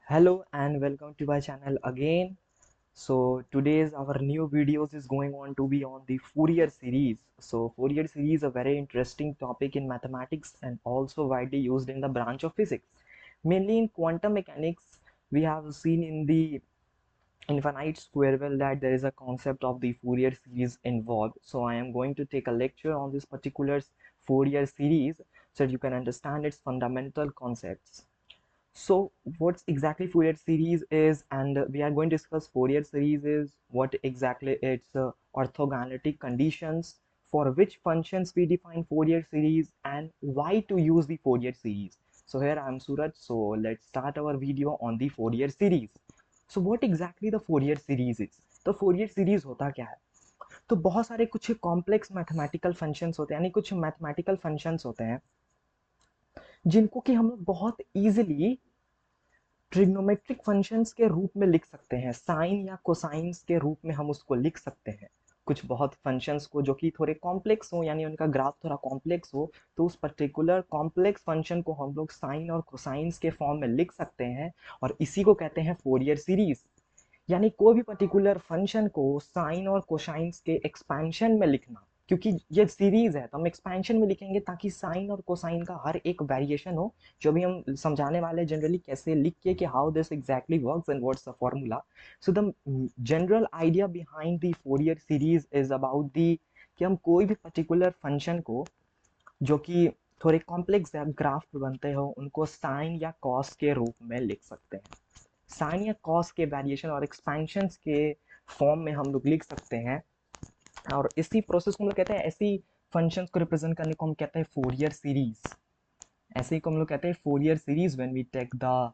Hello and welcome to my channel again. So today's our new videos is going on to be on the Fourier series. So Fourier series is a very interesting topic in mathematics and also widely used in the branch of physics. Mainly in quantum mechanics, we have seen in the infinite square well that there is a concept of the Fourier series involved. So I am going to take a lecture on this particular Fourier series so that you can understand its fundamental concepts. So what's exactly Fourier series is, and we are going to discuss Fourier series is what exactly its orthogonality conditions, for which functions we define Fourier series, and why to use the Fourier series. So here I am Suraj. So let's start our video on the Fourier series. So what exactly the Fourier series is? तो Fourier series होता क्या है? तो बहुत सारे कुछ complex mathematical functions होते हैं, यानी कुछ मैथमेटिकल फंक्शंस होते हैं जिनको कि हम लोग बहुत इजीली ट्रिग्नोमेट्रिक फंक्शंस के रूप में लिख सकते हैं, साइन या कोसाइंस के रूप में हम उसको लिख सकते हैं। कुछ बहुत फंक्शंस को जो कि थोड़े कॉम्प्लेक्स हो, यानी उनका ग्राफ थोड़ा कॉम्प्लेक्स हो, तो उस पर्टिकुलर कॉम्प्लेक्स फंक्शन को हम लोग साइन और कोसाइंस के फॉर्म में लिख सकते हैं, और इसी को कहते हैं फोरियर सीरीज। यानी कोई भी पर्टिकुलर फंक्शन को साइन और कोसाइंस के एक्सपेंशन में लिखना, क्योंकि ये सीरीज है तो हम एक्सपेंशन में लिखेंगे ताकि साइन और कोसाइन का हर एक वेरिएशन हो, जो भी हम समझाने वाले जनरली कैसे लिख के कि how this exactly works and what's the formula. So the general idea behind the Fourier series is about the कि हम कोई भी पर्टिकुलर फंक्शन को जो कि थोड़े कॉम्प्लेक्स ग्राफ बनते हो उनको साइन या कॉस के रूप में लिख सकते हैं। साइन या कॉस के वेरिएशन और एक्सपेंशंस के फॉर्म में हम लोग लिख सकते हैं, और इसी प्रोसेस को हम लोग कहते हैं, ऐसी फंक्शंस को रिप्रेजेंट करने को हम कहते हैं फोरियर सीरीज। ऐसे ही को हम लोग कहते हैं Fourier series when we take the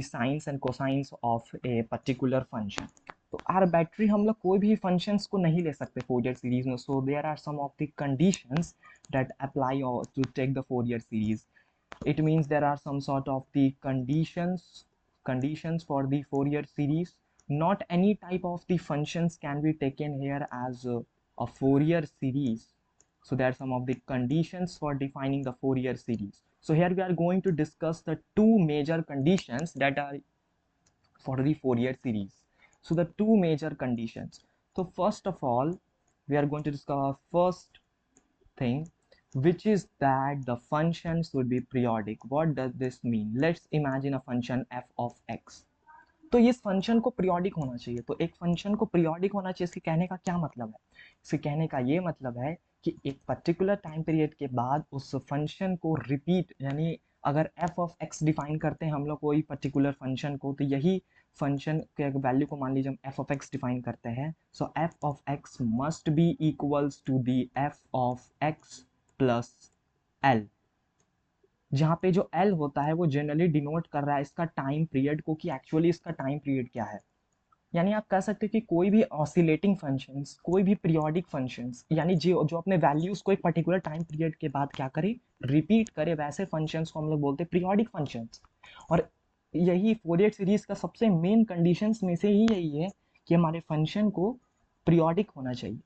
sines and cosines of a particular function. तो आर्बिट्री हम लोग कोई भी फंक्शंस को नहीं ले सकते फोरियर सीरीज में। So there are some of the conditions that apply to take the Fourier series. It means there are some sort of the conditions for the Fourier series. Not any type of the functions can be taken here as a Fourier series. So there are some of the conditions for defining the Fourier series. So here we are going to discuss the two major conditions that are for the Fourier series. So the two major conditions. So first of all, we are going to discuss first thing, which is that the function should be periodic. What does this mean? Let's imagine a function f of x. तो इस function को periodic होना चाहिए। तो एक function को periodic होना चाहिए, इसके कहने का क्या मतलब है? इसके कहने का ये मतलब है कि एक पर्टिकुलर टाइम पीरियड के बाद उस फंक्शन को रिपीट, यानी अगर f ऑफ x डिफाइन करते हैं हम लोग कोई पर्टिकुलर फंक्शन को, तो यही फंक्शन के वैल्यू को मान लीजिए हम f ऑफ x डिफाइन करते हैं। So f of x must be equals to the f of x plus l, जहाँ पे जो L होता है वो जनरली डिनोट कर रहा है इसका टाइम पीरियड को, कि एक्चुअली इसका टाइम पीरियड क्या है। यानी आप कह सकते हैं कि कोई भी ऑसिलेटिंग फंक्शंस, कोई भी पीरियोडिक फंक्शंस, यानी जो जो अपने वैल्यूज को एक पर्टिकुलर टाइम पीरियड के बाद क्या करे, रिपीट करे, वैसे फंक्शंस को हम लोग बोलते हैं पीरियोडिक फंक्शंस। और यही फोरियर सीरीज का सबसे मेन कंडीशंस में से ही यही है कि हमारे फंक्शन को पीरियोडिक होना चाहिए।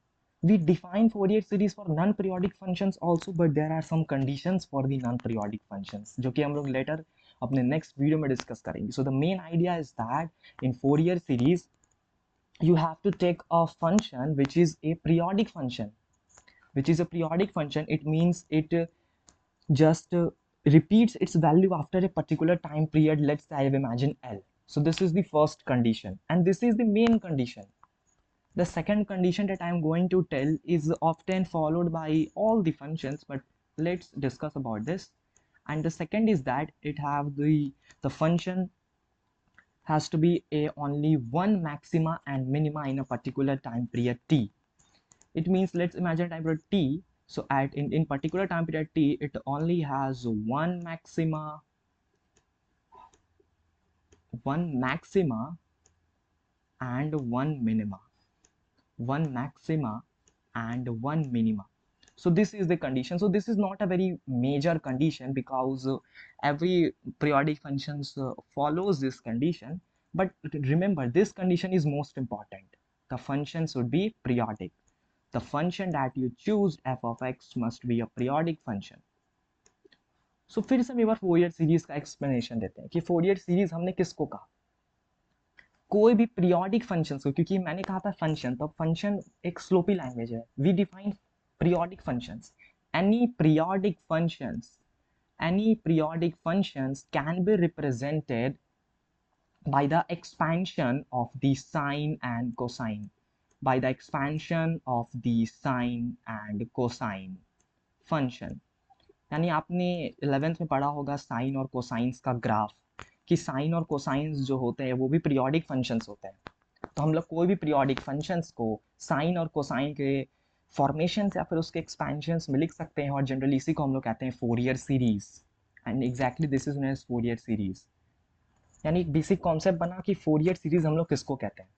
We define Fourier series for non-periodic functions also, but there are some conditions for the non-periodic functions जो कि हम लोग later अपने next video में discuss करेंगे. So the main idea is that in Fourier series you have to take a function which is a periodic function. Which is a periodic function, it means it just repeats its value after a particular time period. Let's say I imagine L. So this is the first condition, and this is the main condition. The second condition that I am going to tell is often followed by all the functions, but let's discuss about this. And the second is that it have the function has to be a only one maxima and minima in a particular time period t. It means, let's imagine time period t. So at in particular time period t, it only has one maxima and one minima. One maxima and one minima. So this is the condition. So this is not a very major condition because every periodic functions follows this condition, but remember this condition is most important. The function should be periodic. The function that you choose f of x must be a periodic function. सो फिर से हम एक बार Fourier series का explanation देते हैं कि Fourier series हमने किसको कहा, कोई भी पीरियोडिक फंक्शंस को, क्योंकि मैंने कहा था फंक्शन, तो फंक्शन एक स्लोपी लैंग्वेज है, we define periodic functions, any periodic functions, any periodic functions can be represented by the expansion of the sine and cosine, by the expansion of the sine and cosine function। यानी आपने 11th में पढ़ा होगा sign और cosines का graph, कि sign और cosines जो होते हैं वो भी पीरियोडिक फंक्शंस होते हैं। तो हम लोग कोई भी पीरियोडिक फंक्शंस को साइन और कोसाइन के फॉर्मेशन या फिर उसके एक्सपेंशंस में लिख सकते हैं, और जनरली इसी को हम लोग कहते हैं Fourier series, and exactly this is known as Fourier series. यानी एक बेसिक कॉन्सेप्ट बना कि फोरियर सीरीज हम लोग किसको कहते हैं,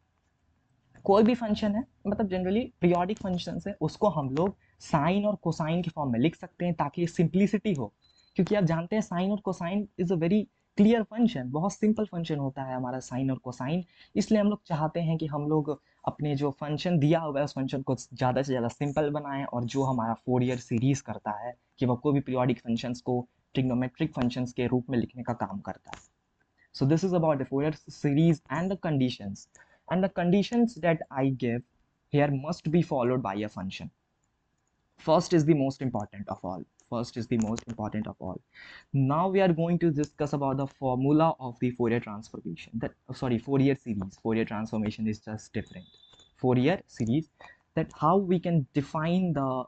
कोई भी फंक्शन है, मतलब जनरली पीरियोडिक फंक्शन है, उसको हम लोग साइन और कोसाइन के फॉर्म में लिख सकते हैं ताकि सिंप्लिसिटी हो, क्योंकि आप जानते हैं साइन और cosine is a very clear function, बहुत सिंपल फंक्शन होता है हमारा साइन और कोसाइन। इसलिए हम लोग चाहते हैं कि हम लोग अपने जो फंक्शन दिया हुआ है उस फंक्शन को ज़्यादा से ज़्यादा सिंपल बनाएं, और जो हमारा फोरियर सीरीज करता है कि वह कोई भी पीरियोडिक फंक्शंस को ट्रिग्नोमेट्रिक फंक्शंस के रूप में लिखने का काम करता है। So this is about the Fourier series and the conditions. And the conditions that I give here must be followed by a function. First is the most important of all. First is the most important of all. Now we are going to discuss about the formula of the Fourier transformation. That sorry, Fourier series. Fourier transformation is just different. Fourier series, that how we can define the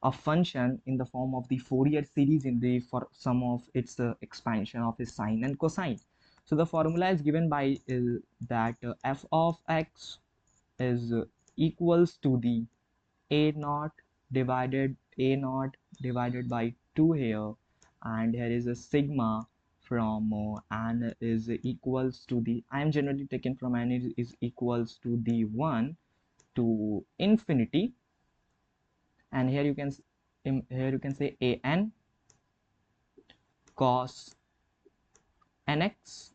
a function in the form of the Fourier series in the for some of its expansion of its sine and cosine. So the formula is given by that f of x is equals to the a naught divided by 2 here, and here is a sigma from n is equals to the, I am generally taken from n is equals to the 1 to infinity, and here you can say an cos nx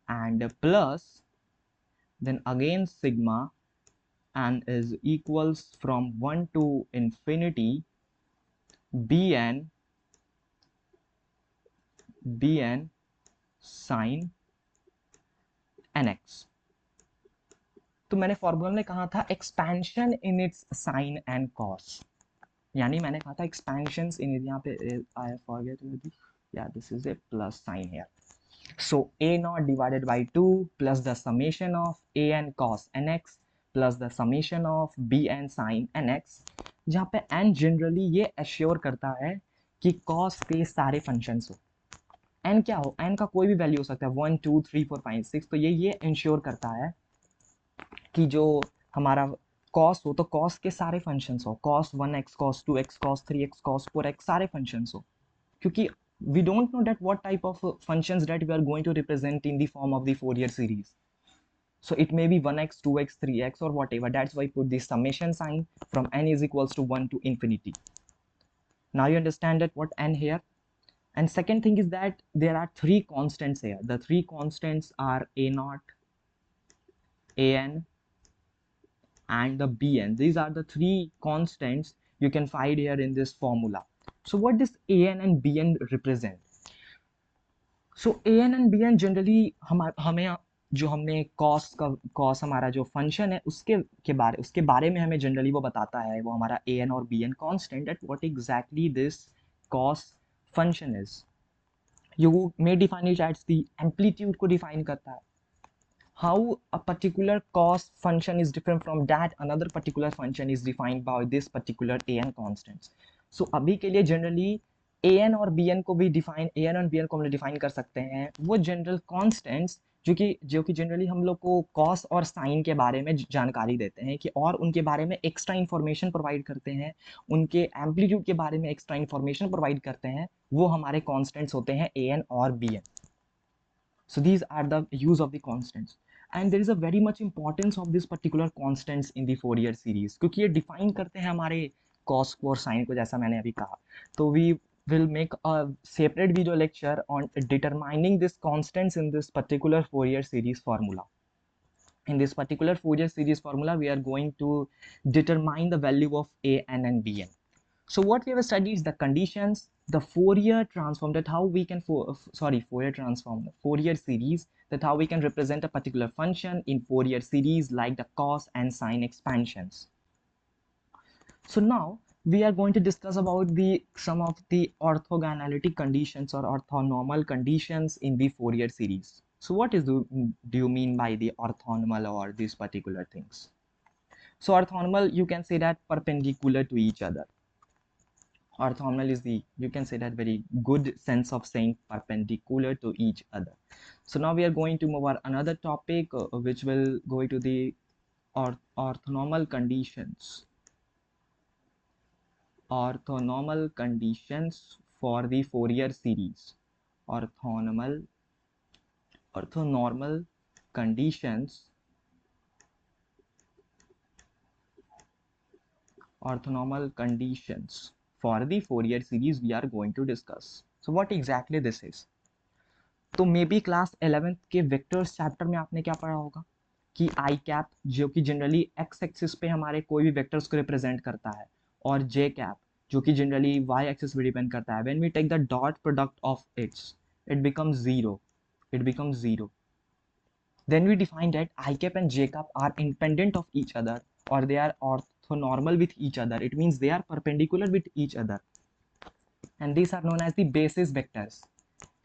and plus then again sigma, and is equals from 1 to infinity bn sin nx। तो मैंने formula में कहा था expansion in its sine and cos, यानी मैंने कहा था expansion in, यहाँ पे आई फॉरगेट, या this is a plus sine here. So a naught divided by 2 plus the summation of a n cos nx plus the summation of b n sin nx, जहाँ पे n generally ये assure करता है कि cos के सारे functions हो, n क्या हो, n का कोई भी वैल्यू हो सकता है 1 2 3 4 5 6, तो ये इंश्योर करता है कि जो हमारा cos हो तो cos के सारे फंक्शंस हो, cos 1x cos 2x cos 3x cos 4x सारे फंक्शंस हो, क्योंकि we don't know that what type of functions that we are going to represent in the form of the Fourier series. So it may be 1x, 2x, 3x or whatever. That's why I put the summation sign from n is equals to 1 to infinity. Now you understand that what n here. And second thing is that there are three constants here. The three constants are a naught, an, and the bn. These are the three constants you can find here in this formula. So what does an and bn represent? So A N and B N generally हमें जो हमने cos हमारा जो function है उसके बारे में हमें जनरली वो बताता है, वो हमारा ए एन और B N constant, at what exactly this cos function is. You may define it as the amplitude को डिफाइन करता है, how a particular cos function is different from that another particular function is defined by this particular A N constants. So अभी के लिए generally A N और B N को भी define, A N और बी एन को हम लोग डिफाइन कर सकते हैं वो जनरल कॉन्स्टेंट्स जो कि जनरली हम लोग को कॉस और साइन के बारे में जानकारी देते हैं कि, और उनके बारे में एक्स्ट्रा इन्फॉर्मेशन प्रोवाइड करते हैं, उनके एम्पलीट्यूड के बारे में एक्स्ट्रा इन्फॉर्मेशन प्रोवाइड करते हैं, वो हमारे कॉन्स्टेंट्स होते हैं ए एन और B n. So these are the use of the constants, and there is a very much importance of this particular constants in the Fourier series, क्योंकि ये define करते हैं हमारे cos को और sin को, जैसा मैंने अभी कहा। तो we will make a separate video lecture on determining this constants in this particular Fourier series formula. In this particular Fourier series formula, we are going to determine the value of a n and bn. So what we have studied is the conditions, the Fourier transform, that how we can Fourier transform, Fourier series, that how we can represent a particular function in Fourier series like the cos and sine expansions. So now we are going to discuss about the some of the orthogonality conditions or orthonormal conditions in the Fourier series. So what do you mean by the orthonormal or these particular things? So orthonormal, you can say that perpendicular to each other. Orthogonal is the, you can say that, very good sense of saying perpendicular to each other. So now we are going to move on another topic which will go to the orthonormal conditions. Orthonormal conditions for the Fourier series. Orthonormal conditions, orthonormal conditions for the Fourier series we are going to discuss. So what exactly this is? तो may be class 11th के vectors chapter में आपने क्या पढ़ा होगा कि आई cap जो कि जनरली एक्स एक्सिस पे हमारे कोई भी वेक्टर्स को रिप्रेजेंट करता है, और जे कैप जो कि जनरली वाई एक्सिस पे डिपेंड करता है. When we take the dot product of its, it becomes zero, it becomes zero. Then we define that I cap and j cap are independent of each other, or they are orthonormal with each other. It means they are perpendicular with each other, and these are known as the basis vectors.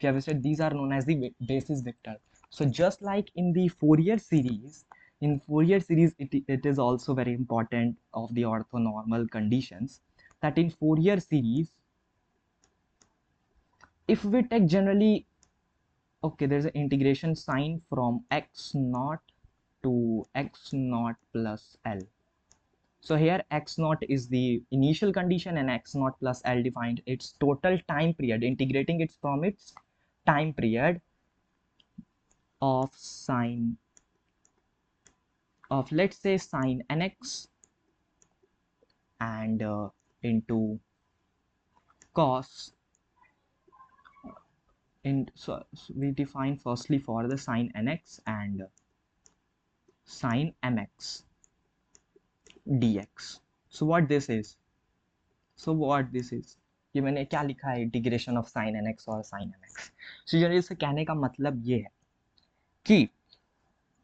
We have said these are known as the basis vector. So just like in the Fourier series, it is also very important of the orthonormal conditions, that in Fourier series, if we take generally, okay, there's an integration sign from x naught to x naught plus L. So here x naught is the initial condition and x naught plus L defined its total time period, integrating it from its time period of sine of, let's say, sine nx and into cos so we define firstly for the sine nx and sine mx dx. So what this is, ये मैंने क्या लिखा है, integration of sine nx और sign mx. So generally इससे कहने का मतलब ये है कि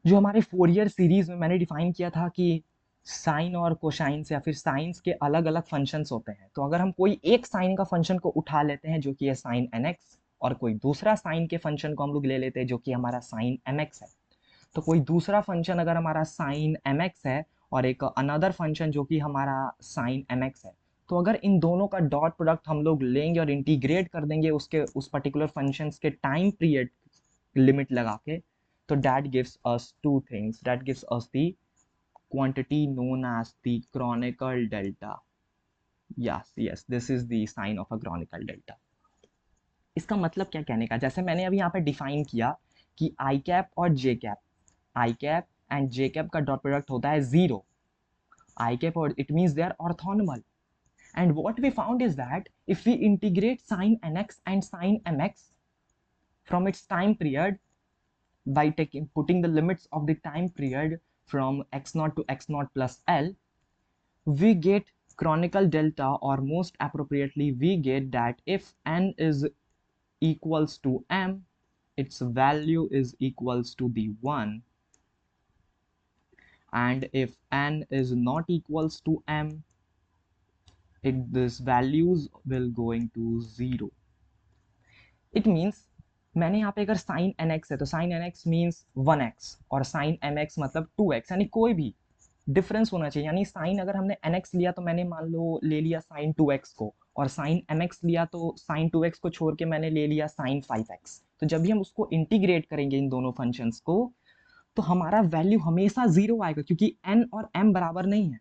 जो हमारे फोरियर सीरीज में मैंने डिफाइन किया था कि साइन और कोसाइंस या फिर साइंस के अलग अलग फंक्शंस होते हैं, तो अगर हम कोई एक साइन का फंक्शन को उठा लेते हैं जो कि है साइन nx, और कोई दूसरा साइन के फंक्शन को हम लोग ले लेते हैं जो कि हमारा साइन mx है, तो कोई दूसरा फंक्शन अगर हमारा साइन mx है और एक अनदर फंक्शन जो कि हमारा साइन mx है, तो अगर इन दोनों का डॉट प्रोडक्ट हम लोग लेंगे और इंटीग्रेट कर देंगे उसके उस पर्टिकुलर फंक्शंस के टाइम पीरियड लिमिट लगा के, तो that gives us two things. That gives us the quantity known as the chronicle delta. Yes, this is the sign of a chronicle delta. इसका मतलब क्या कहने का, जैसे मैंने अभी यहाँ पे डिफाइन किया कि आई कैप और जे cap, I cap and J cap का डॉट प्रोडक्ट होता है जीरो. आई कैप और it means they are orthonormal. And what we found is that if we integrate sine nx and sine mx from its time period by putting the limits of the time period from x naught to x naught plus L, we get chronicle delta, or most appropriately we get that if n is equals to m, its value is equals to the 1, and if n is not equals to m, this values will going to 0. It means मैंने यहाँ पे अगर sign nx है तो sign nx means 1x और sign mx मतलब 2x, यानी कोई भी डिफरेंस होना चाहिए. यानी साइन अगर हमने nx लिया तो मैंने मान लो ले लिया साइन 2x को, और साइन mx लिया तो साइन 2x को छोड़ के मैंने ले लिया साइन 5x. तो जब भी हम उसको इंटीग्रेट करेंगे इन दोनों फंक्शंस को, तो हमारा वैल्यू हमेशा 0 आएगा, क्योंकि n और m बराबर नहीं है.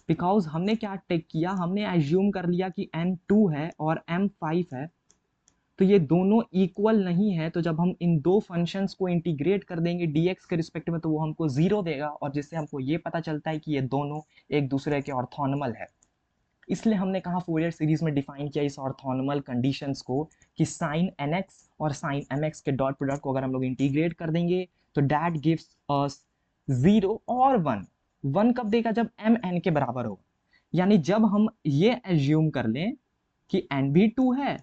बिकॉज हमने क्या टेक किया, हमने एज्यूम कर लिया कि n 2 है और m 5 है, तो ये दोनों इक्वल नहीं है. तो जब हम इन दो फंक्शंस को इंटीग्रेट कर देंगे dx के रिस्पेक्ट में, तो वो हमको 0 देगा, और जिससे हमको ये पता चलता है कि ये दोनों एक दूसरे के ऑर्थोनॉर्मल है. इसलिए हमने कहा फोरियर सीरीज में डिफाइन किया इस ऑर्थोनॉर्मल कंडीशंस को कि साइन nx और साइन mx के डॉट प्रोडक्ट को अगर हम लोग इंटीग्रेट कर देंगे तो दैट गिव्स अस 0 और 1. 1 कब देगा, जब m n के बराबर होगा. यानी जब हम ये एज्यूम कर लें कि n भी 2 है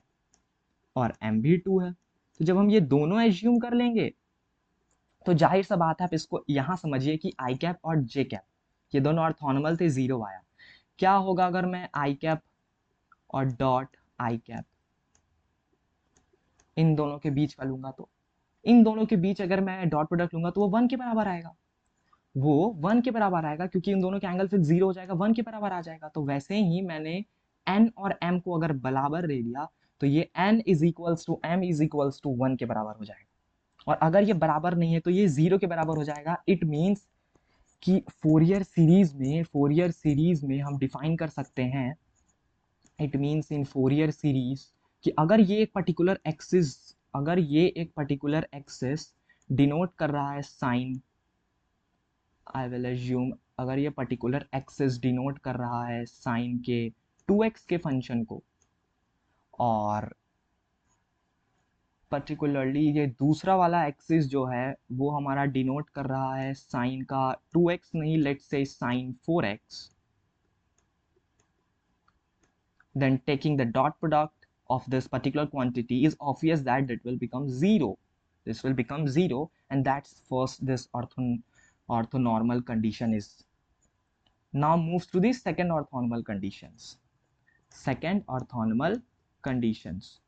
और m भी 2 है, तो जब हम ये दोनों एज्यूम कर लेंगे तो जाहिर सा बात है, आप इसको यहां समझिए कि आई कैप और जे कैप ये दोनों ऑर्थोनॉर्मल थे, 0 आया। क्या होगा अगर मैं आई कैप और डॉट आई कैप इन दोनों के बीच का लूंगा, तो इन दोनों के बीच अगर मैं डॉट प्रोडक्ट लूंगा तो वो 1 के बराबर आएगा, वो 1 के बराबर आएगा, क्योंकि इन दोनों के एंगल फिर 0 हो जाएगा, 1 के बराबर आ जाएगा। तो वैसे ही मैंने n और m को अगर बराबर ले लिया तो ये n is equals to m is equals to 1 के बराबर हो जाएगा। और अगर ये बराबर नहीं है तो ये 0 के बराबर हो जाएगा। इट मीन्स कि फोरियर सीरीज में हम डिफाइन कर सकते हैं, it means in Fourier series, कि अगर ये एक पर्टिकुलर एक्सिस डिनोट कर रहा है साइन, आई विल एज्यूम अगर ये पर्टिकुलर एक्सिस डिनोट कर रहा है साइन के 2x के फंक्शन को, और पर्टिकुलरली ये दूसरा वाला एक्सिस जो है वो हमारा डिनोट कर रहा है साइन का 2x नहीं, let's say sine 4x, then taking the dot product of this particular quantity is obvious that it will become 0. This will become 0, and that's first this orthonormal condition is. Now moves to the second orthonormal conditions. Second orthonormal conditions,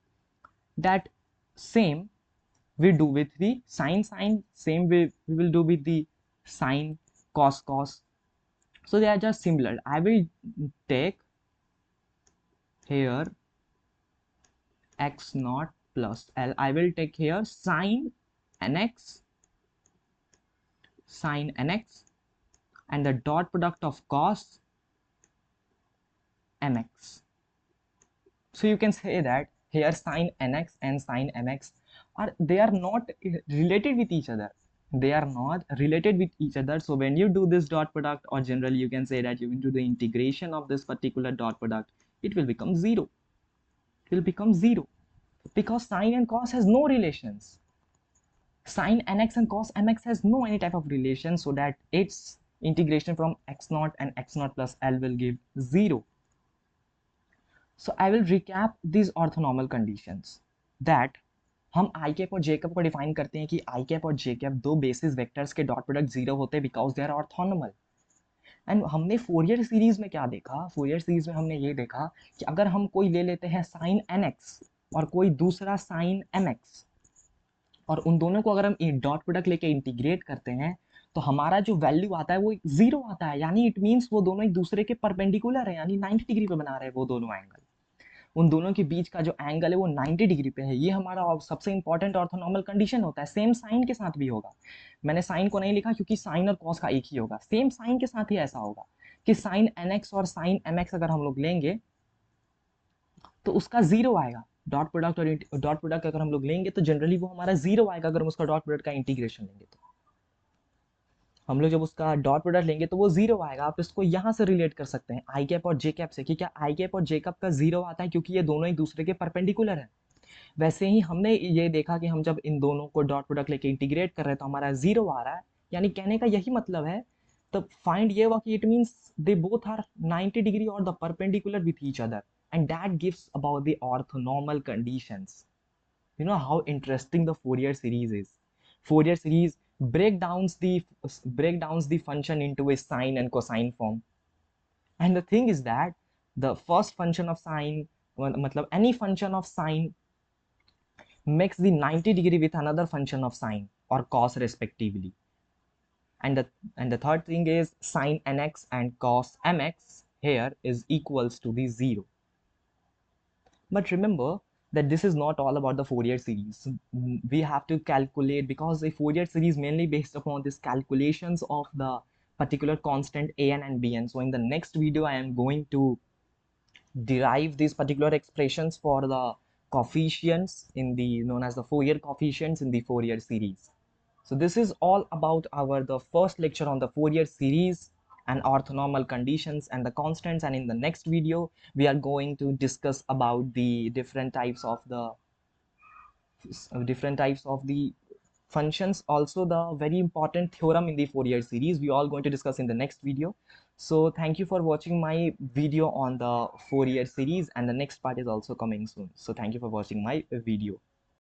that same we do with the sine, same way we will do with the sine, cos. So they are just similar. I will take here x naught plus L. I will take here sine nx and the dot product of cos mx. So you can say that here sine nx and sine mx they are not related with each other. They are not related with each other. So when you do this dot product, or generally you can say that you do the integration of this particular dot product, it will become 0. It will become 0 because sine and cos has no relations. Sine nx and cos mx has no any type of relation, so that its integration from x naught and x naught plus L will give 0. So I will recap these orthonormal conditions, that हम आई cap और जे cap को define करते हैं कि आई cap और जे cap दो basis vectors के dot product 0 होते हैं because they are orthonormal. And हमने फोरियर सीरीज में क्या देखा, फोरियर सीरीज में हमने ये देखा कि अगर हम कोई ले लेते हैं साइन nx और कोई दूसरा साइन mx, और उन दोनों को अगर हम डॉट प्रोडक्ट लेके इंटीग्रेट करते हैं तो हमारा जो वैल्यू आता है वो 0 आता है। यानी इट मीन्स वो दोनों एक दूसरे के परपेंडिकुलर है, यानी 90 डिग्री पे बना रहे हैं वो दोनों एंगल। उन दोनों के बीच का जो एंगल है वो 90 डिग्री पे है। ये हमारा सबसे इंपॉर्टेंट ऑर्थोनॉर्मल कंडीशन होता है। सेम साइन के साथ भी होगा। मैंने साइन को नहीं लिखा क्योंकि साइन और कॉस का एक ही होगा। सेम साइन के साथ ही ऐसा होगा कि साइन nx और साइन mx अगर हम लोग लेंगे तो उसका 0 आएगा। डॉट प्रोडक्ट और डॉट प्रोडक्ट अगर हम लोग लेंगे तो जनरली वो हमारा 0 आएगा अगर हम उसका डॉट प्रोडक्ट का इंटीग्रेशन लेंगे। तो हम लोग जब उसका डॉट प्रोडक्ट लेंगे तो वो 0 आएगा। आप इसको यहाँ से रिलेट कर सकते हैं आई कैप और जे कैप से, कि क्या आई कैप और जे कैप का 0 आता है क्योंकि ये दोनों एक दूसरे के परपेंडिकुलर है। वैसे ही हमने ये देखा कि हम जब इन दोनों को डॉट प्रोडक्ट लेके इंटीग्रेट कर रहे हैं तो हमारा 0 आ रहा है। यानी कहने का यही मतलब है, तो फाइंड ये हुआ कि it means they both are 90 degree और the perpendicular with each other, and that gives about the orthonormal conditions. You know how interesting the Fourier series is. Fourier series break downs the function into a sine and cosine form. And the thing is that the first function of sine, matlab any function of sine makes the 90 degree with another function of sine or cos respectively. And the third thing is sine nx and cos mx here is equals to the 0. But remember that this is not all about the Fourier series. We have to calculate, because the Fourier series mainly based upon these calculations of the particular constant an and bn. So in the next video, I am going to derive these particular expressions for the coefficients in the known as the Fourier coefficients in the Fourier series. So this is all about the first lecture on the Fourier series and orthonormal conditions and the constants, and in the next video we are going to discuss about the different types of the functions, also the very important theorem in the Fourier series we all going to discuss in the next video. So thank you for watching my video on the Fourier series, and the next part is also coming soon. So thank you for watching my video.